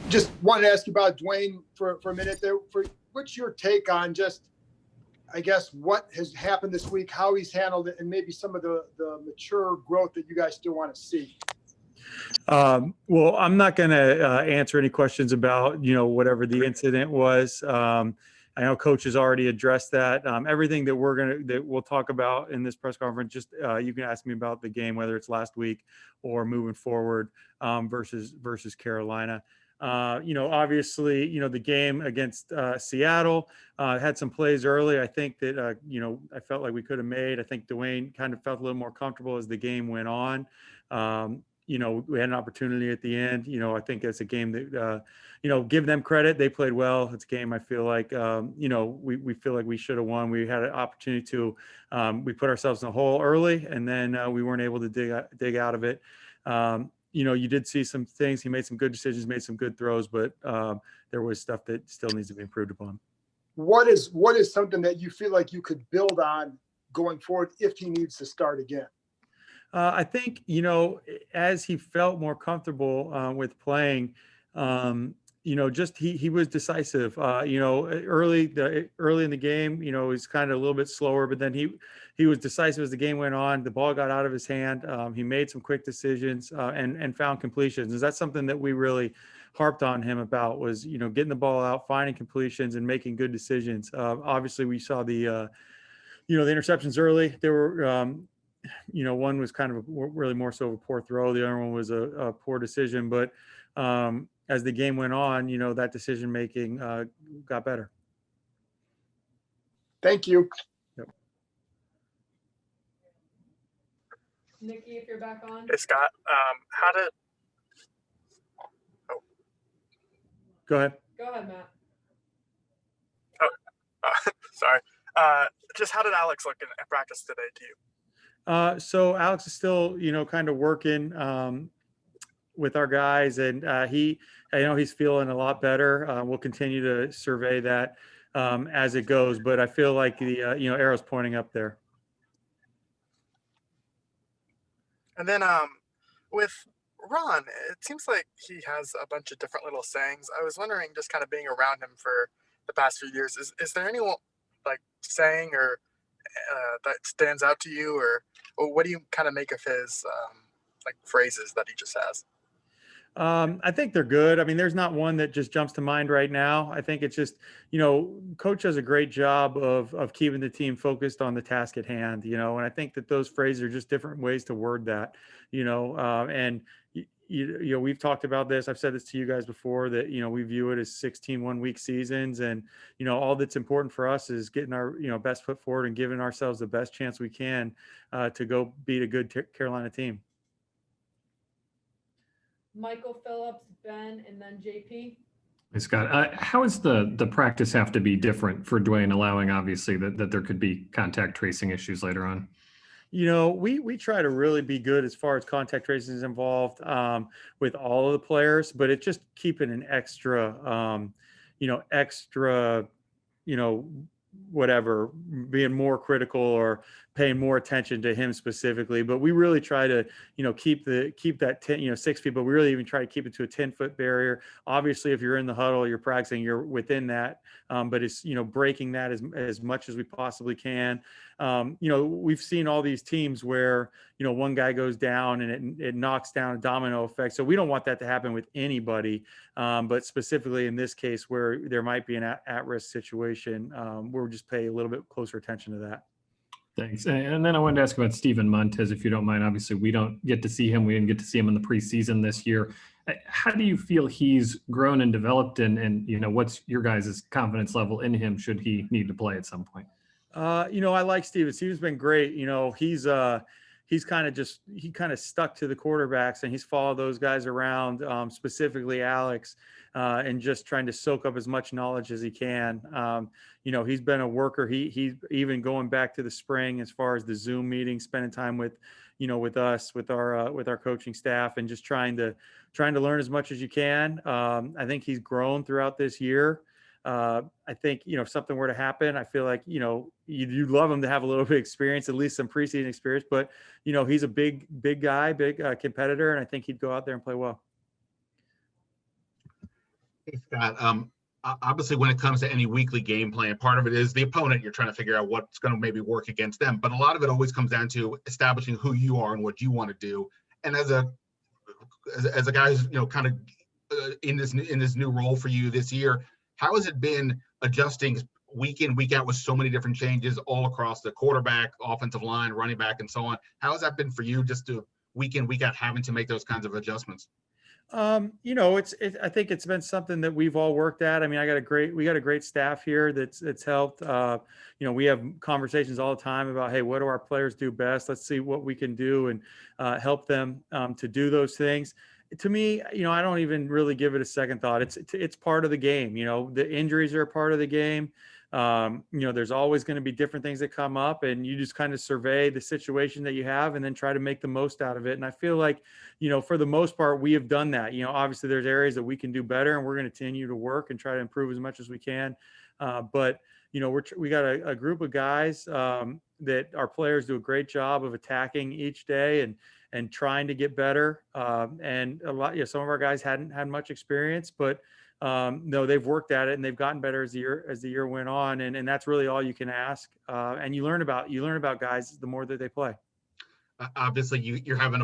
Just wanted to ask you about Dwayne for a minute there. What's your take on just, I guess, what has happened this week, how he's handled it, and maybe some of the mature growth that you guys still want to see? Well, I'm not going to answer any questions about, whatever the incident was. I know Coach has already addressed that. Everything that we'll talk about in this press conference, just you can ask me about the game, whether it's last week or moving forward versus Carolina. Obviously, the game against Seattle had some plays early. I think that, I felt like we could have made. I think Dwayne kind of felt a little more comfortable as the game went on. We had an opportunity at the end. I think it's a game that, give them credit. They played well. It's a game I feel like, we feel like we should have won. We had an opportunity to, we put ourselves in a hole early, and then we weren't able to dig out of it. You did see some things. He made some good decisions, made some good throws, but there was stuff that still needs to be improved upon. What is something that you feel like you could build on going forward if he needs to start again? I think, as he felt more comfortable with playing, just he was decisive. Early in the game, he's kind of a little bit slower, but then he was decisive as the game went on. The ball got out of his hand. He made some quick decisions and found completions. Is that something that we really harped on him about? Was getting the ball out, finding completions, and making good decisions. Obviously, we saw the interceptions early. There were. One was kind of really more so of a poor throw. The other one was a poor decision. But as the game went on, that decision making got better. Thank you. Yep. Nikki, if you're back on. Hey, Scott. Go ahead. Go ahead, Matt. Sorry. Just how did Alex look in practice today to you? So Alex is still, kind of working with our guys, and he's feeling a lot better. We'll continue to survey that as it goes, but I feel like the arrow's pointing up there. And then with Ron, it seems like he has a bunch of different little sayings. I was wondering, just kind of being around him for the past few years, is there any saying or that stands out to you, or what do you kind of make of his phrases that he just has? I think they're good. I mean, there's not one that just jumps to mind right now. I think it's just, Coach does a great job of keeping the team focused on the task at hand, and I think that those phrases are just different ways to word that, and we've talked about this. I've said this to you guys before that, we view it as 16 one-week seasons, and, all that's important for us is getting our, best foot forward and giving ourselves the best chance we can to go beat a good Carolina team. Michael Phillips, Ben, and then JP. Hey, Scott, how does the practice have to be different for Dwayne, allowing obviously that there could be contact tracing issues later on? We try to really be good as far as contact tracing is involved with all of the players, but it's just keeping an extra, whatever, being more critical or paying more attention to him specifically. But we really try to, keep that 10, 6 feet, but we really even try to keep it to a 10-foot barrier. Obviously, if you're in the huddle, you're practicing, you're within that. But it's, breaking that as much as we possibly can. We've seen all these teams where, one guy goes down and it knocks down a domino effect. So we don't want that to happen with anybody. But specifically in this case where there might be an at-risk situation, we'll just pay a little bit closer attention to that. Thanks. And then I wanted to ask about Steven Montez, if you don't mind. Obviously, we don't get to see him. We didn't get to see him in the preseason this year. How do you feel he's grown and developed, and what's your guys' confidence level in him should he need to play at some point? I like Steven. Steven's been great. He's kind of stuck to the quarterbacks, and he's followed those guys around, specifically Alex, and just trying to soak up as much knowledge as he can. He's been a worker. He's even going back to the spring as far as the Zoom meetings, spending time with us, with our coaching staff, and just trying to learn as much as you can. I think he's grown throughout this year. I think, if something were to happen, I feel like, you'd love him to have a little bit of experience, at least some preseason experience, but, he's a big guy, big competitor, and I think he'd go out there and play well. Hey, Scott, obviously when it comes to any weekly game plan, part of it is the opponent. You're trying to figure out what's going to maybe work against them, but a lot of it always comes down to establishing who you are and what you want to do. And as a guy who's, kind of in this new role for you this year, how has it been adjusting week in, week out with so many different changes all across the quarterback, offensive line, running back, and so on? How has that been for you, just to week in, week out, having to make those kinds of adjustments? I think it's been something that we've all worked at. I mean, we got a great staff here that's helped. We have conversations all the time about, hey, what do our players do best? Let's see what we can do and help them to do those things. To me, I don't even really give it a second thought. It's part of the game. The injuries are a part of the game. There's always going to be different things that come up, and you just kind of survey the situation that you have and then try to make the most out of it. And I feel like, for the most part, we have done that. Obviously there's areas that we can do better, and we're going to continue to work and try to improve as much as we can. But we got a group of guys that our players do a great job of attacking each day and trying to get better. And a lot, some of our guys hadn't had much experience, but no, they've worked at it and they've gotten better as the year went on. And that's really all you can ask. And you learn about guys the more that they play. Obviously you're having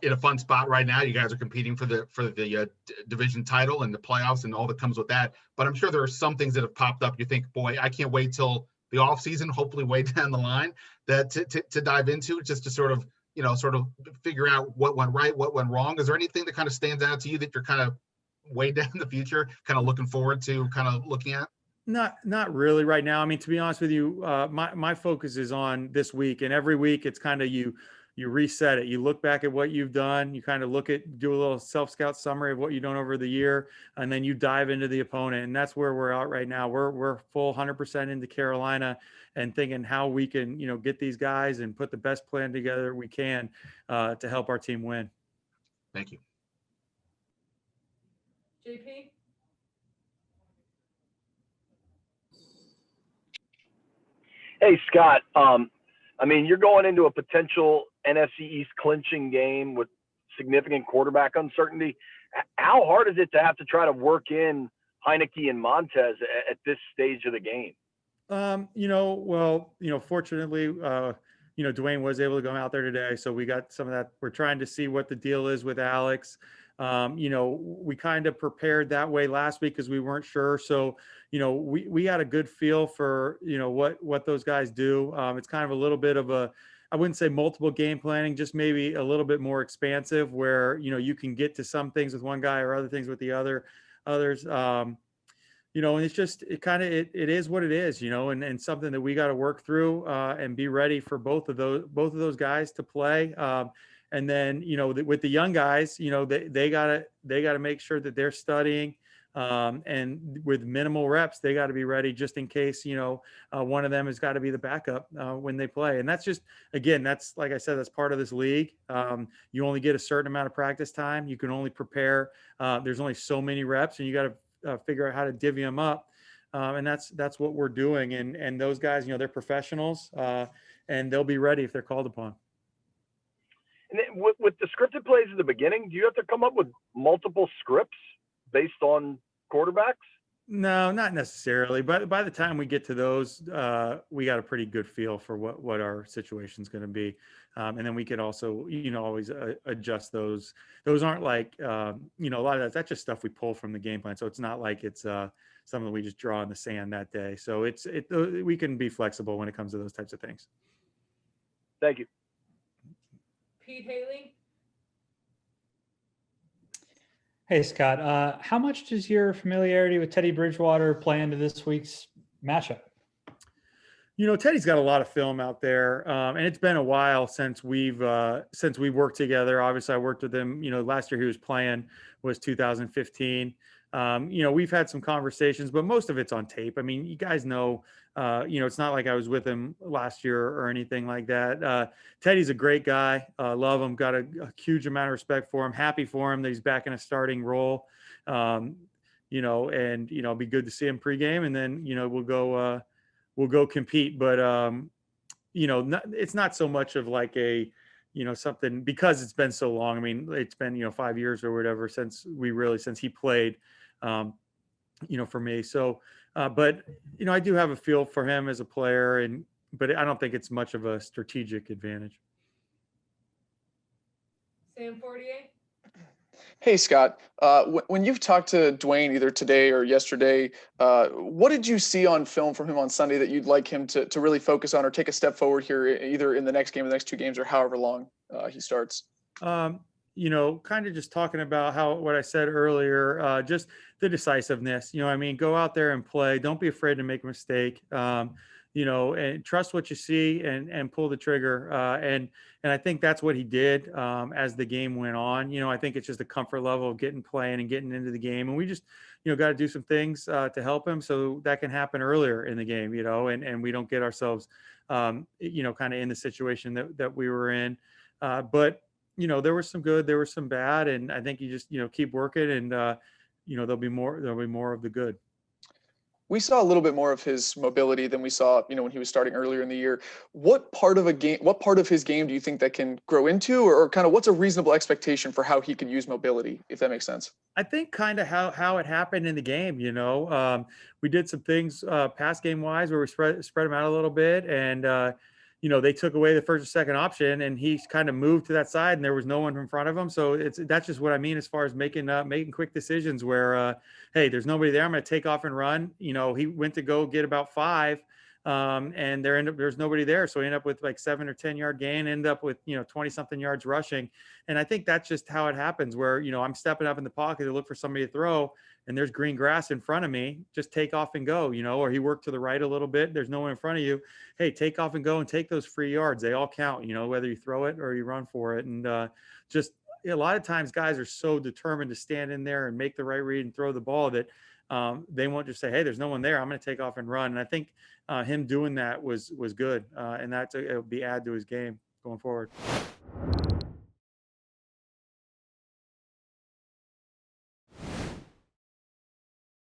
in a fun spot right now. You guys are competing for the division title and the playoffs and all that comes with that. But I'm sure there are some things that have popped up. You think, boy, I can't wait till the off season, hopefully way down the line, that to dive into, just to sort of figure out what went right, what went wrong. Is there anything that kind of stands out to you that you're kind of way down in the future, kind of looking forward to kind of looking at? Not really right now. I mean, to be honest with you, my focus is on this week, and every week it's kind of you reset it. You look back at what you've done, you kind of do a little self-scout summary of what you've done over the year, and then you dive into the opponent. And that's where we're at right now. We're full 100% into Carolina and thinking how we can, get these guys and put the best plan together we can to help our team win. Thank you. JP? Hey, Scott. You're going into a potential NFC East clinching game with significant quarterback uncertainty. How hard is it to have to try to work in Heineke and Montez at this stage of the game? Fortunately, Dwayne was able to go out there today, so we got some of that. We're trying to see what the deal is with Alex. We kind of prepared that way last week because we weren't sure. So, we had a good feel for, what those guys do. It's kind of a little bit of I wouldn't say multiple game planning, just maybe a little bit more expansive where, you can get to some things with one guy or other things with the others. And it's just, it is what it is, and something that we got to work through and be ready for both of those guys to play. And then, with the young guys, they gotta make sure that they're studying, and with minimal reps, they got to be ready just in case, one of them has got to be the backup when they play. And that's just, again, that's, like I said, that's part of this league. You only get a certain amount of practice time. You can only prepare. There's only so many reps, and you got to figure out how to divvy them up. And that's what we're doing. And those guys, they're professionals, and they'll be ready if they're called upon. And then with the scripted plays at the beginning, do you have to come up with multiple scripts based on quarterbacks? No, not necessarily. But by the time we get to those, we got a pretty good feel for what our situation is going to be. And then we can also, always adjust those. Those aren't like, a lot of that's just stuff we pull from the game plan. So it's not like it's something we just draw in the sand that day. So we can be flexible when it comes to those types of things. Thank you. Pete Haley? Hey, Scott. How much does your familiarity with Teddy Bridgewater play into this week's matchup? Teddy's got a lot of film out there, and it's been a while since we've worked together. Obviously, I worked with him. Last year he was playing was 2015. We've had some conversations, but most of it's on tape. I mean, you guys know, it's not like I was with him last year or anything like that. Teddy's a great guy. Love him. Got a huge amount of respect for him. Happy for him that he's back in a starting role. And be good to see him pregame, and then, we'll go compete. But, it's not so much of like a, something, because it's been so long. I mean, it's been, 5 years or whatever since he played. for me. So, but, I do have a feel for him as a player, but I don't think it's much of a strategic advantage. Sam Fortier. Hey, Scott. When you've talked to Dwayne either today or yesterday, what did you see on film from him on Sunday that you'd like him to really focus on or take a step forward here, either in the next game or the next two games or however long he starts? Kind of just talking about what I said earlier, just the decisiveness, go out there and play. Don't be afraid to make a mistake, and trust what you see and pull the trigger. And I think that's what he did as the game went on. I think it's just a comfort level of playing and getting into the game. And we just, got to do some things to help him so that can happen earlier in the game, and we don't get ourselves, kind of in the situation that we were in. But there was some good, there was some bad, and I think you just, keep working, and there'll be more of the good. We saw a little bit more of his mobility than we saw, when he was starting earlier in the year. What part of his game do you think that can grow into, or kind of what's a reasonable expectation for how he can use mobility, if that makes sense? I think kind of how it happened in the game. We did some things pass game wise where we spread him out a little bit, and they took away the first or second option, and he kind of moved to that side, and there was no one in front of him. So that's just what I mean as far as making quick decisions where, hey, there's nobody there. I'm going to take off and run. He went to go get about 5, and there's nobody there. So he ended up with like 7 or 10 yard gain, end up with 20 something yards rushing. And I think that's just how it happens. Where I'm stepping up in the pocket to look for somebody to throw, and there's green grass in front of me, just take off and go, or he worked to the right a little bit. There's no one in front of you. Hey, take off and go and take those free yards. They all count, whether you throw it or you run for it. And just a lot of times guys are so determined to stand in there and make the right read and throw the ball that they won't just say, hey, there's no one there, I'm going to take off and run. And I think him doing that was good. And it'll be add to his game going forward.